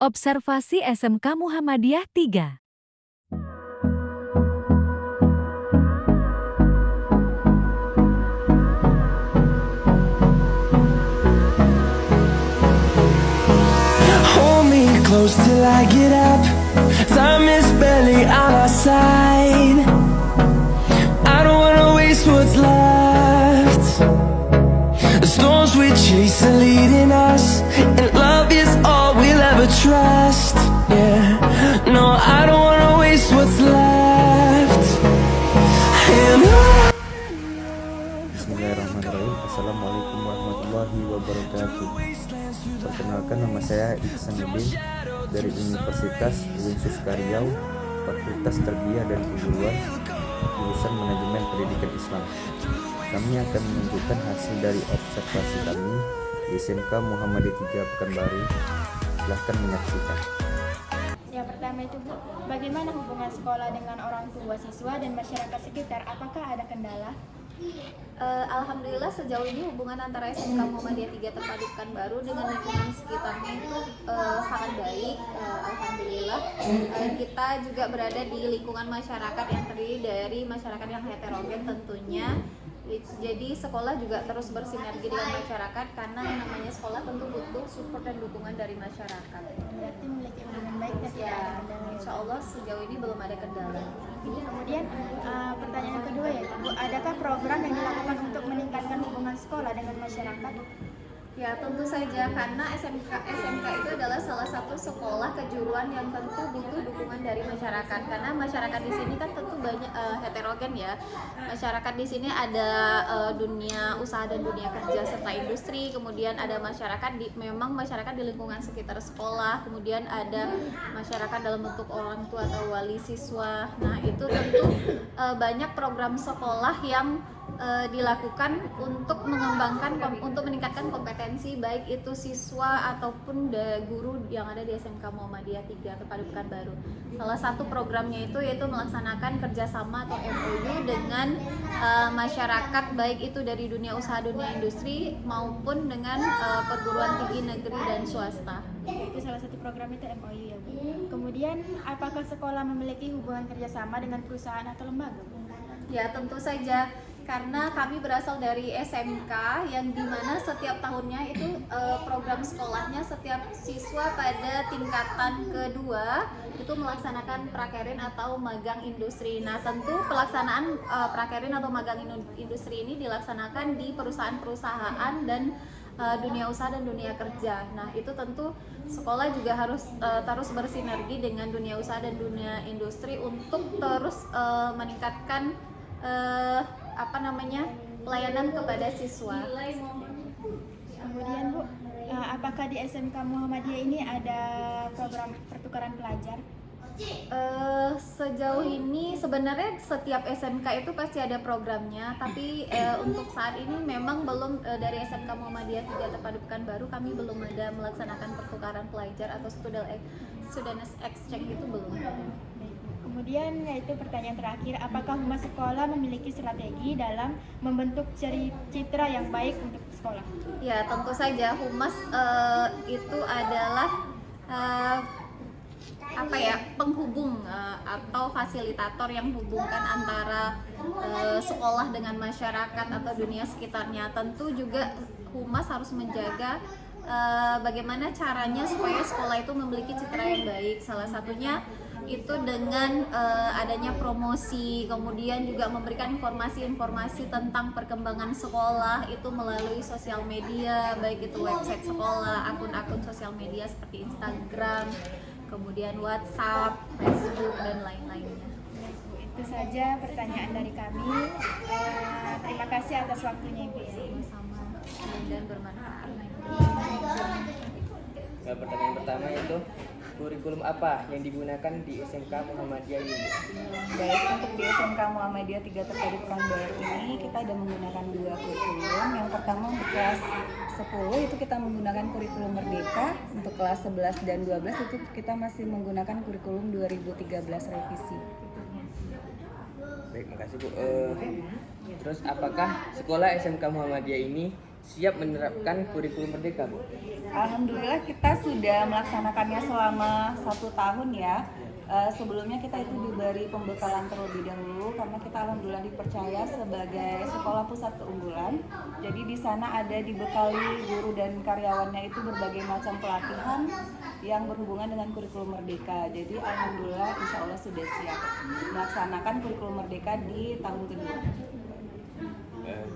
Observasi SMK Muhammadiyah 3. Hold me close till I get up. Time is barely on our side. I don't wanna waste what's left. The storms we chase are leading us, and love is all we'll ever trust. Yeah, no, I don't wanna waste what's left. And Bismillahirrahmanirrahim. Assalamualaikum warahmatullahi wabarakatuh. Perkenalkan, nama saya Iksanuddin dari Universitas Uinsuska Riau, Fakultas Tarbiyah dan Keguruan, jurusan Manajemen Pendidikan Islam. Kami akan menunjukkan hasil dari observasi kami di SMK Muhammadiyah 3 Pekanbaru. Silahkan menyaksikan. Yang pertama itu Bu, bagaimana hubungan sekolah dengan orang tua siswa dan masyarakat sekitar? Apakah ada kendala? Alhamdulillah sejauh ini hubungan antara SMK Muhammadiyah 3 Terpadu Pekanbaru dengan lingkungan sekitarnya itu sangat baik. Alhamdulillah kita juga berada di lingkungan masyarakat yang terdiri dari masyarakat yang heterogen tentunya. Jadi sekolah juga terus bersinergi dengan masyarakat karena yang namanya sekolah tentu butuh support dan dukungan dari masyarakat. Berarti memiliki hubungan baik dan tidak Ya, ada kendala. insya Allah sejauh ini belum ada kendala. Kemudian pertanyaan yang kedua yaitu Bu, adakah program yang dilakukan untuk meningkatkan hubungan sekolah dengan masyarakat? Ya tentu saja karena SMK itu adalah salah satu sekolah kejuruan yang tentu butuh dukungan dari masyarakat karena masyarakat di sini kan tentu banyak heterogen ya. Masyarakat di sini ada dunia usaha dan dunia kerja serta industri, kemudian ada memang masyarakat di lingkungan sekitar sekolah, kemudian ada masyarakat dalam bentuk orang tua atau wali siswa. Nah, itu tentu banyak program sekolah yang dilakukan untuk untuk meningkatkan kompetensi baik itu siswa ataupun guru yang ada di SMK Muhammadiyah 3 Terpadu Pekanbaru. Salah satu programnya itu yaitu melaksanakan kerjasama atau MOU dengan masyarakat baik itu dari dunia usaha, dunia industri maupun dengan perguruan tinggi negeri dan swasta. Itu salah satu program itu MOU ya Bu. Kemudian apakah sekolah memiliki hubungan kerjasama dengan perusahaan atau lembaga Bu? Ya tentu saja karena kami berasal dari SMK yang dimana setiap tahunnya itu program sekolahnya setiap siswa pada tingkatan kedua itu melaksanakan prakerin atau magang industri. Nah tentu pelaksanaan prakerin atau magang industri ini dilaksanakan di perusahaan-perusahaan dan dunia usaha dan dunia kerja. Nah itu tentu sekolah juga harus terus bersinergi dengan dunia usaha dan dunia industri untuk terus meningkatkan pelayanan kepada siswa. Kemudian Bu, apakah di SMK Muhammadiyah ini ada program pertukaran pelajar? Sejauh ini sebenarnya setiap SMK itu pasti ada programnya, tapi untuk saat ini memang belum dari SMK Muhammadiyah 3 Terpadu Pekanbaru kami belum ada melaksanakan pertukaran pelajar atau student exchange itu belum. Kemudian yaitu pertanyaan terakhir, apakah humas sekolah memiliki strategi dalam membentuk citra yang baik untuk sekolah? Ya tentu saja humas itu adalah penghubung atau fasilitator yang hubungkan antara sekolah dengan masyarakat atau dunia sekitarnya. Tentu juga humas harus menjaga bagaimana caranya supaya sekolah itu memiliki citra yang baik. Salah satunya itu dengan adanya promosi, kemudian juga memberikan informasi-informasi tentang perkembangan sekolah itu melalui sosial media, baik itu website sekolah, akun-akun sosial media seperti Instagram, kemudian WhatsApp, Facebook, dan lain-lainnya. Itu saja pertanyaan dari kami. Terima kasih atas waktunya Ibu. Sama-sama dan bermanfaat. Pertanyaan pertama yaitu kurikulum apa yang digunakan di SMK Muhammadiyah ini? Baik, untuk di SMK Muhammadiyah 3 Terpadu Pekanbaru ini kita ada menggunakan dua kurikulum. Yang pertama untuk kelas 10 itu kita menggunakan kurikulum Merdeka. Untuk kelas 11 dan 12 itu kita masih menggunakan kurikulum 2013 revisi. Baik, makasih Bu. Terus apakah sekolah SMK Muhammadiyah ini siap menerapkan kurikulum merdeka, Bu? Alhamdulillah kita sudah melaksanakannya selama 1 tahun ya. Sebelumnya kita itu diberi pembekalan terlebih dahulu karena kita alhamdulillah dipercaya sebagai sekolah pusat keunggulan. Jadi di sana ada dibekali guru dan karyawannya itu berbagai macam pelatihan yang berhubungan dengan kurikulum merdeka. Jadi alhamdulillah insya Allah sudah siap melaksanakan kurikulum merdeka di tahun kedua.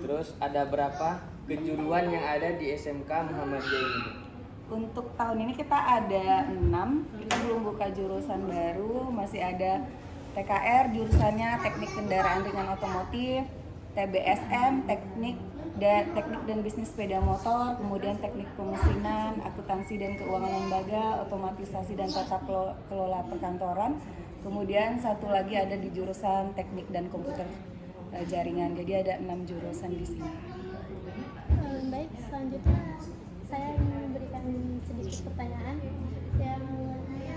Terus ada berapa kejuruan yang ada di SMK Muhammadiyah ini, Bu? Untuk tahun ini kita ada 6, kita belum buka jurusan baru, masih ada TKR jurusannya teknik kendaraan ringan otomotif, TBSM teknik dan bisnis sepeda motor, kemudian teknik pemesinan, akuntansi dan keuangan lembaga, otomatisasi dan tata kelola perkantoran, kemudian satu lagi ada di jurusan teknik dan komputer jaringan. Jadi ada 6 jurusan di sini. Baik, selanjutnya saya ingin memberikan sedikit pertanyaan. Yang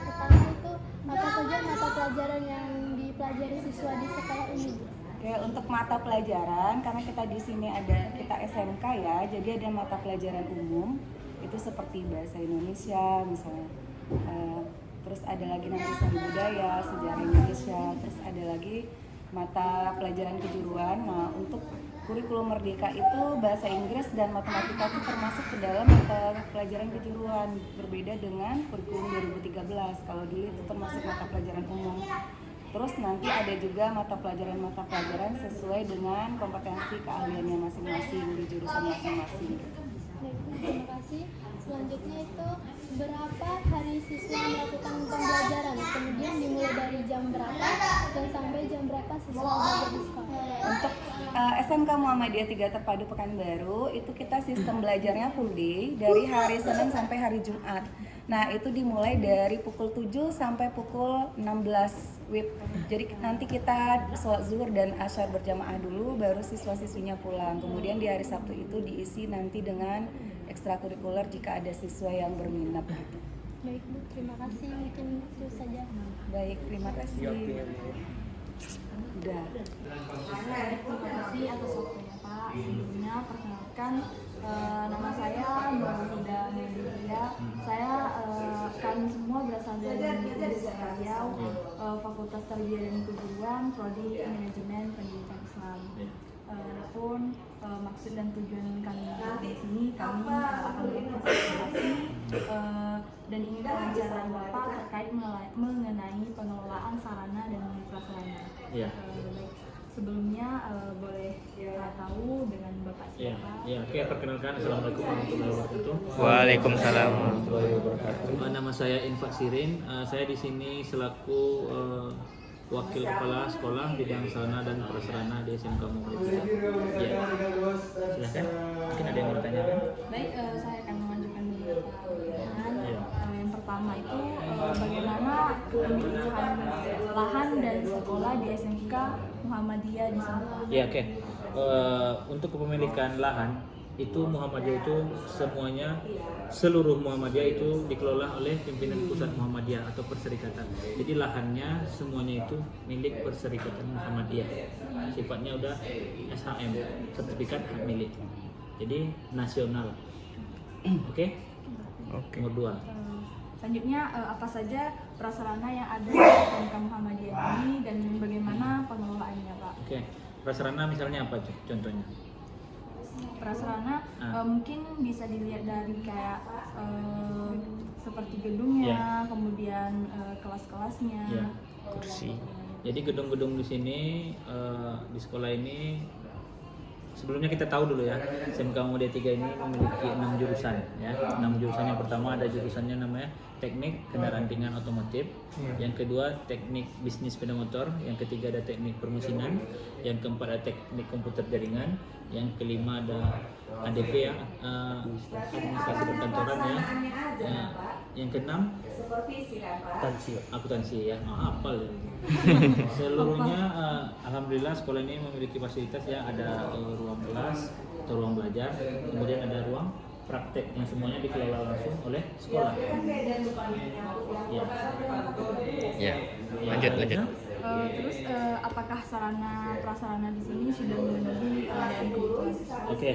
pertama itu apa saja mata pelajaran yang dipelajari siswa di sekolah ini? Oke, untuk mata pelajaran karena kita di sini kita SMK ya, jadi ada mata pelajaran umum itu seperti bahasa Indonesia misalnya. Terus ada lagi nanti seni budaya, sejarah Indonesia, terus ada lagi mata pelajaran kejuruan. Nah, untuk kurikulum merdeka itu bahasa Inggris dan matematika itu termasuk ke dalam mata pelajaran kejuruan, berbeda dengan kurikulum 2013. Kalau dulu itu termasuk mata pelajaran umum. Terus nanti ada juga mata pelajaran sesuai dengan kompetensi keahliannya masing-masing di jurusan masing-masing. Baik, terima kasih. Selanjutnya itu berapa hari siswa melakukan pembelajaran? Kemudian dimulai dari jam berapa dan sampai jam berapa siswa belajar di sekolah? Untuk SMK Muhammadiyah 3 Terpadu Pekanbaru itu kita sistem belajarnya full day dari hari Senin sampai hari Jumat. Nah, itu dimulai dari pukul 7 sampai pukul 16 WIB. Jadi nanti kita sholat zuhur dan asyar berjamaah dulu, baru siswa-siswinya pulang. Kemudian di hari Sabtu itu diisi nanti dengan ekstrakurikuler jika ada siswa yang berminat. Baik, Bu, terima kasih. Mungkin itu saja. Baik, terima kasih. Udah. Terima kasih atas waktunya Pak. Sebelumnya perkenalkan nama saya Mbak Huda Media. Saya kami semua berasal dari Universitas Riau, Fakultas Tarbiyah dan Keguruan, Prodi Manajemen Pendidikan Islam. Adapun maksud dan tujuan kami di sini, kami akan berkonsultasi dan ingin wawancara Bapak terkait mengenai pengelolaan sarana dan prasarana. Baik, sebelumnya boleh saya tahu dengan Bapak siapa? Oke, perkenalkan. Assalamualaikum warahmatullahi wabarakatuh. Waalaikumsalam warahmatullahi wabarakatuh. Nama saya Infak Sirin. Saya di sini selaku Wakil Kepala Sekolah Bidang Sarana dan Prasarana di SMK Muhammadiyah. Ya, silakan. Mungkin ada yang mau ditanyakan? Baik, saya akan mengajukan beberapa pertanyaan. Yang pertama itu bagaimana kepemilikan lahan dan sekolah di SMK Muhammadiyah di sana? Ya, oke. Untuk kepemilikan lahan itu Muhammadiyah itu seluruh Muhammadiyah itu dikelola oleh pimpinan pusat Muhammadiyah atau perserikatan. Jadi lahannya semuanya itu milik perserikatan Muhammadiyah. Sifatnya udah SHM, sertifikat hak milik. Jadi nasional. Oke. Nomor 2. Selanjutnya apa saja prasarana yang ada di SMK Muhammadiyah ini dan bagaimana pengelolaannya, Pak? Oke. Prasarana misalnya apa contohnya? Prasarana mungkin bisa dilihat dari kayak seperti gedungnya, kemudian kelas-kelasnya, kursi. Jadi gedung-gedung di sini di sekolah ini sebelumnya kita tahu dulu ya, SMK Muhammadiyah 3 ini memiliki 6 jurusan ya. 6 jurusan. Yang pertama ada jurusannya namanya Teknik Kendaraan Ringan Otomotif, yang kedua Teknik Bisnis Sepeda Motor, yang ketiga ada Teknik Permesinan, yang keempat ada Teknik Komputer Jaringan, yang kelima ada ADP ya, Administrasi Perkantoran ya. Yang keenam akuntansi ya. Hafal ya. Seluruhnya alhamdulillah sekolah ini memiliki fasilitas ya, ada ruang kelas atau ruang belajar, kemudian ada ruang praktek yang semuanya dikelola langsung oleh sekolah. Ya, lanjut. Terus apakah sarana prasarana di sini sudah memenuhi kebutuhan siswa? Oke.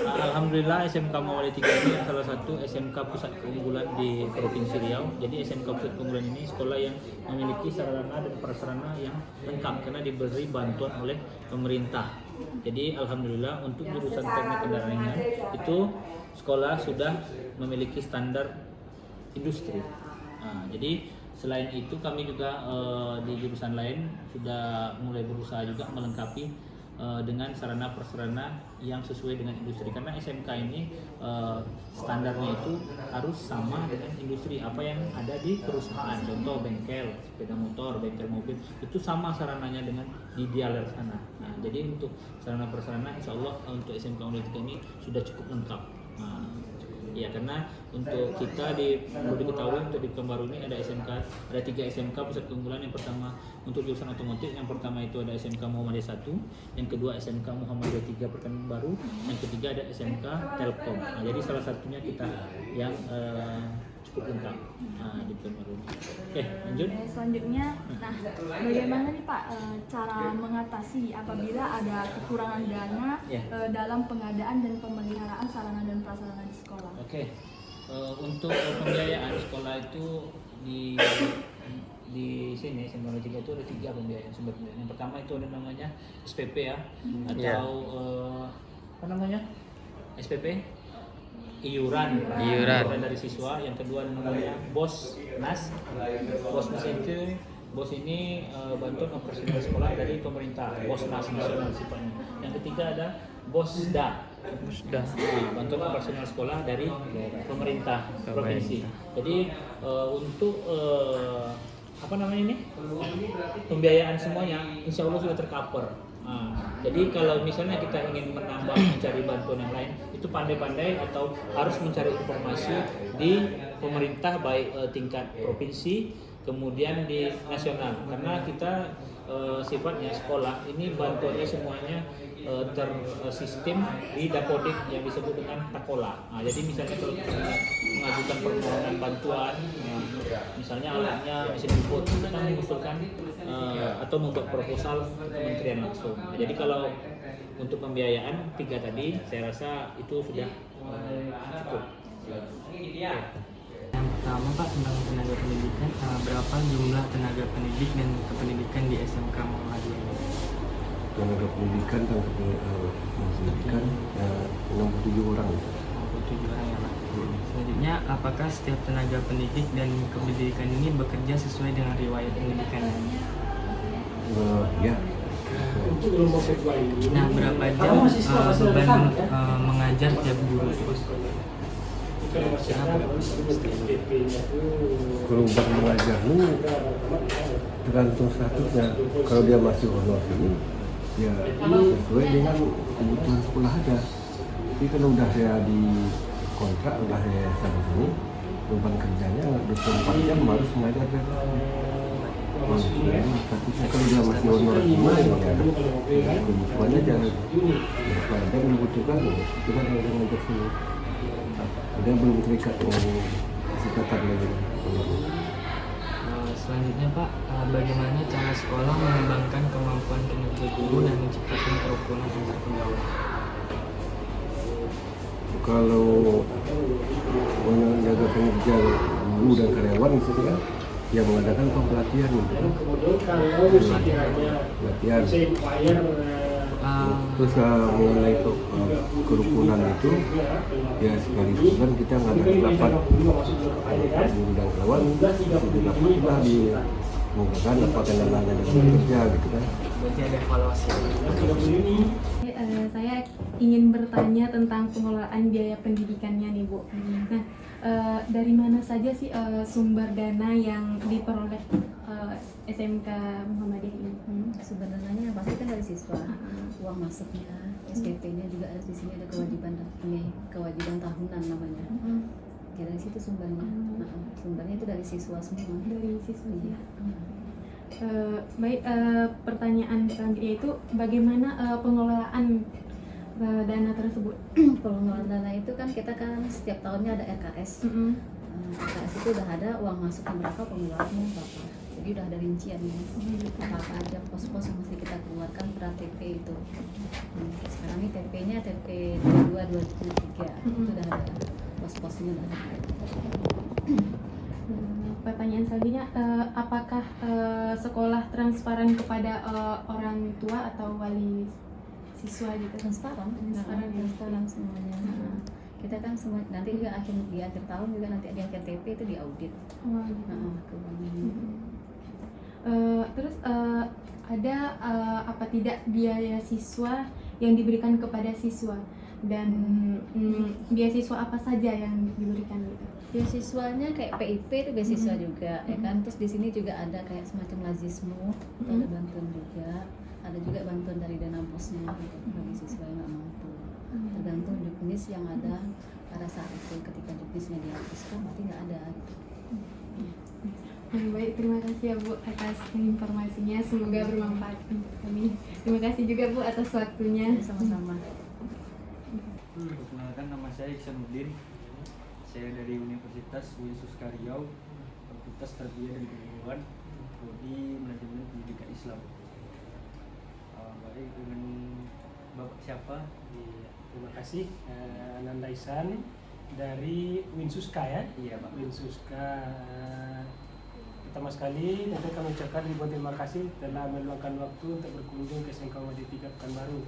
Alhamdulillah SMK Muhammadiyah 3 ini salah satu SMK pusat keunggulan di Provinsi Riau. Jadi SMK pusat keunggulan ini sekolah yang memiliki sarana dan prasarana yang lengkap karena diberi bantuan oleh pemerintah. Jadi alhamdulillah untuk jurusan teknik kendaraan ringan itu sekolah sudah memiliki standar industri. Nah, jadi selain itu kami juga di jurusan lain sudah mulai berusaha juga melengkapi dengan sarana prasarana yang sesuai dengan industri karena SMK ini standarnya itu harus sama dengan industri apa yang ada di perusahaan, contoh bengkel sepeda motor, bengkel mobil itu sama sarananya dengan di dialer sana. Nah, jadi untuk sarana prasarana insya Allah untuk SMK Muhammadiyah ini sudah cukup lengkap. Nah, ya karena untuk kita perlu diketahui untuk di Pekanbaru ini ada 3 SMK pusat keunggulan. Yang pertama untuk jurusan otomotif, yang pertama itu ada SMK Muhammadiyah 1, yang kedua SMK Muhammadiyah 3 Pekanbaru, yang ketiga ada SMK Telkom. Nah, jadi salah satunya kita yang cukup lengkap di Pekanbaru. Oke, lanjut. Selanjutnya, nah bagaimana nih Pak cara mengatasi apabila ada kekurangan dana dalam pengadaan dan pemeliharaan sarana dan prasarana di sekolah? Oke. Untuk pembiayaan sekolah itu di sini SMK Muhammadiyah 3 itu ada 3 pembiayaan sumber pembiayaan. Yang pertama itu ada namanya SPP ya, atau apa namanya SPP iuran dari siswa. Yang kedua namanya BOSNAS. BOSNAS itu ini bantuan operasional sekolah dari pemerintah, BOSNAS nasional sifatnya. Yang ketiga ada BOSDA. Bantuan operasional sekolah dari pemerintah provinsi. Jadi untuk apa namanya ini pembiayaan semuanya insya Allah sudah tercover. Jadi kalau misalnya kita ingin menambah mencari bantuan yang lain itu pandai-pandai atau harus mencari informasi di pemerintah baik tingkat provinsi kemudian di nasional karena kita sifatnya sekolah ini bantuannya semuanya tersistem di Dapodik yang disebut dengan Takola. Nah, jadi misalnya kalau kita mengajukan permohonan bantuan, misalnya alatnya mesin jemput, kita mengusulkan atau membuat proposal ke kementerian langsung. Nah, jadi kalau untuk pembiayaan 3 tadi, saya rasa itu sudah cukup. Yang pertama Pak tentang tenaga pendidikan, berapa jumlah tenaga pendidik dan kependidikan di SMK Muhammadiyah ini? Tenaga pendidikan dan pendidikan 67 orang. 67 orang ya Pak. Selanjutnya, apakah setiap tenaga pendidik dan kependidikan ini bekerja sesuai dengan riwayat pendidikannya? Ya. Nah, berapa jam beban mengajar tiap guru? Kalau beban mengajar ini tergantung statusnya. Kalau dia masih honor ini, ya sesuai dengan kebutuhan sekolah aja. Tapi kalau udah saya di kontrak, udah saya sama sini, beban kerjanya 24 jam harus mengajar. Statusnya kalau dia masih honor gimana ya kebutuhan aja. Kalau ada yang membutuhkan, itu kan yang mengajar sini. Ada belum terikat dengan kesepakatan lagi. Selanjutnya Pak, bagaimana cara sekolah mengembangkan kemampuan kinerja guru dan menciptakan kerukunan antar pegawai? Kalau menjaga kinerja guru dan karyawan misalnya, ya mengadakan pelatihan gitu kan. Pelatihan. Terus mengenai kerukunan itu, ya sekaligus kan kita ngadakan rapat guru dan karyawan, sudah rapatlah dimulakan rapat yang lainnya dengan kerja gitu kan. Berarti ada evaluasi. Saya ingin bertanya tentang pengelolaan biaya pendidikannya nih Bu. Nah, dari mana saja sih sumber dana yang diperoleh SMK Muhammadiyah ini? Sumber dananya pasti kan dari siswa, uang masuknya, SPP-nya juga ada di sini, ada kewajiban tahunan namanya. Ya, dari situ sumbernya. Sumbernya itu dari siswa semua. Dari siswa ya. Baik, pertanyaan selanjutnya itu bagaimana pengelolaan dana tersebut? Pengelolaan dana itu kan kita kan setiap tahunnya ada RKS. UTS itu udah ada uang masuknya berapa, pengeluarannya berapa. Jadi udah ada rinciannya apa aja pos-pos yang mesti kita keluarkan per TP itu. Sekarang ini TP-nya TP 2223 itu udah ada pos-posnya udah ada. Pertanyaan selanjutnya, apakah sekolah transparan kepada orang tua atau wali siswa gitu? Transparan semuanya. Kita kan semua nanti juga di akhir tahun juga nanti di akhir TP itu diaudit. Terus ada apa tidak biaya siswa yang diberikan kepada siswa, dan beasiswa apa saja yang diberikan gitu? Beasiswanya kayak PIP itu beasiswa juga, ya kan. Terus di sini juga ada kayak semacam lazismu, ada bantuan juga, ada juga bantuan dari dana bosnya gitu, bagi siswa yang nggak mampu. Tergantung juknis yang ada pada saat itu. Ketika juknisnya dihapuskan, berarti nggak ada. Baik, terima kasih ya Bu atas informasinya, semoga bermanfaat untuk kami. Terima kasih juga Bu atas waktunya. Sama-sama. Perkenalkan, nama saya Iksanuddin. Saya dari Universitas Yesus Riau, Fakultas Tarbiyah dan Kebudayaan, Prodi Manajemen Pendidikan Islam. Baik, dengan Bapak siapa? Terima kasih, Ananda Ihsan dari Winsuska ya? Iya Pak. Winsuska. Pertama sekali, nanti kami ucapkan ribuan terima kasih telah meluangkan waktu untuk berkunjung ke SMK Muhammadiyah 3 Pekanbaru.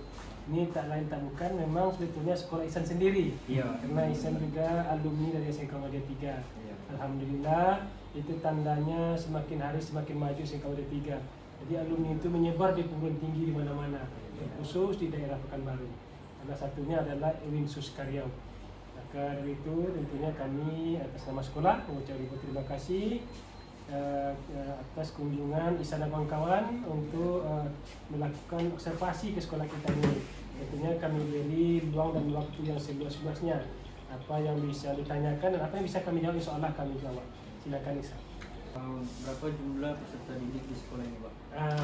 Ini tak lain tak bukan, memang sebetulnya sekolah Ihsan sendiri. Iya. Karena Ihsan juga alumni dari SMK Muhammadiyah 3. Iya. Alhamdulillah, itu tandanya semakin hari semakin maju SMK Muhammadiyah 3. Jadi alumni itu menyebar di perguruan tinggi di mana-mana, khusus di daerah Pekanbaru. Salah satunya adalah Winsuska Riau. Maka dari itu tentunya kami atas nama sekolah mengucapkan ribuan terima kasih atas kunjungan Ihsan dan kawan-kawan untuk melakukan observasi ke sekolah kita ini. Tentunya kami beri ruang dan waktu yang seluas-luasnya. Apa yang bisa ditanyakan dan apa yang bisa kami jawab, insya Allah kami jawab. Silakan Ihsan. Berapa jumlah peserta didik di sekolah ini Pak?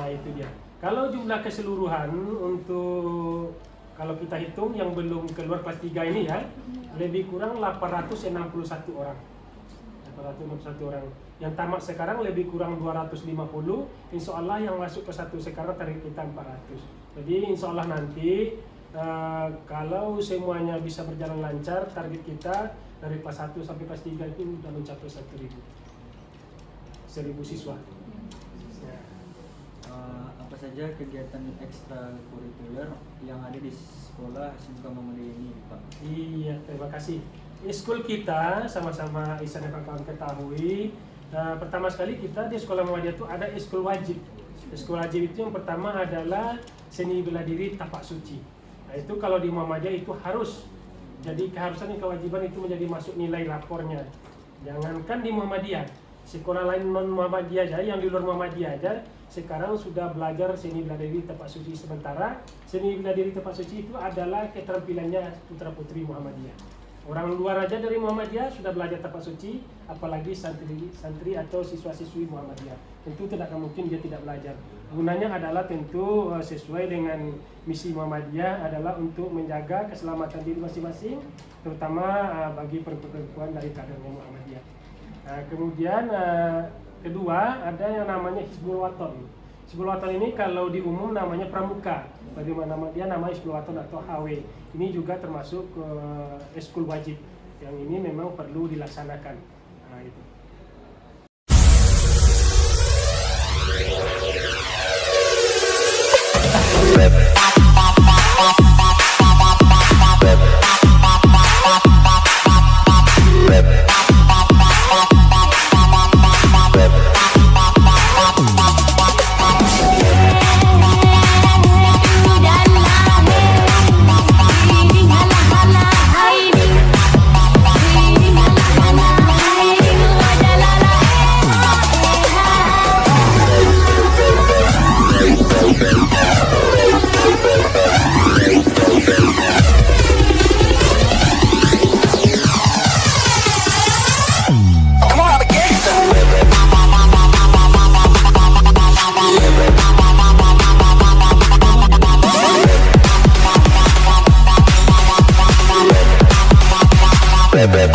Itu dia. Kalau jumlah keseluruhan untuk kalau kita hitung yang belum keluar kelas 3 ini ya, lebih kurang 861 orang. 861 orang. Yang tamat sekarang lebih kurang 250. Insya Allah yang masuk ke 1 sekarang target kita 400. Jadi insya Allah nanti kalau semuanya bisa berjalan lancar, target kita dari kelas 1 sampai kelas 3 itu sudah mencapai 1.000 siswa. Apa saja kegiatan ekstrakurikuler yang ada di sekolah SMK Muhammadiyah ini Pak? Iya, terima kasih. School kita sama-sama Ihsan dan kawan-kawan ketahui, pertama sekali kita di sekolah Muhammadiyah itu ada eskul wajib. Eskul wajib itu yang pertama adalah seni bela diri tapak suci. Nah, itu kalau di Muhammadiyah itu harus. Jadi keharusan dan kewajiban itu menjadi masuk nilai rapornya. Jangankan di Muhammadiyah, sekolah lain non Muhammadiyah aja, yang di luar Muhammadiyah aja sekarang sudah belajar seni bela diri tapak suci. Sementara seni bela diri tapak suci itu adalah keterampilannya putra putri Muhammadiyah. Orang luar aja dari Muhammadiyah sudah belajar tapak suci, apalagi santri atau siswa-siswi Muhammadiyah. Tentu tidak akan mungkin dia tidak belajar. Gunanya adalah tentu sesuai dengan misi Muhammadiyah adalah untuk menjaga keselamatan diri masing-masing, terutama bagi perempuan dari kadernya Muhammadiyah. Kemudian kedua ada yang namanya Hizbul Waton. Hizbul Waton ini kalau di umum namanya pramuka. Bagaimana dia nama Hizbul Waton atau HW. Ini juga termasuk eskul wajib. Yang ini memang perlu dilaksanakan. Itu. Hey Bye.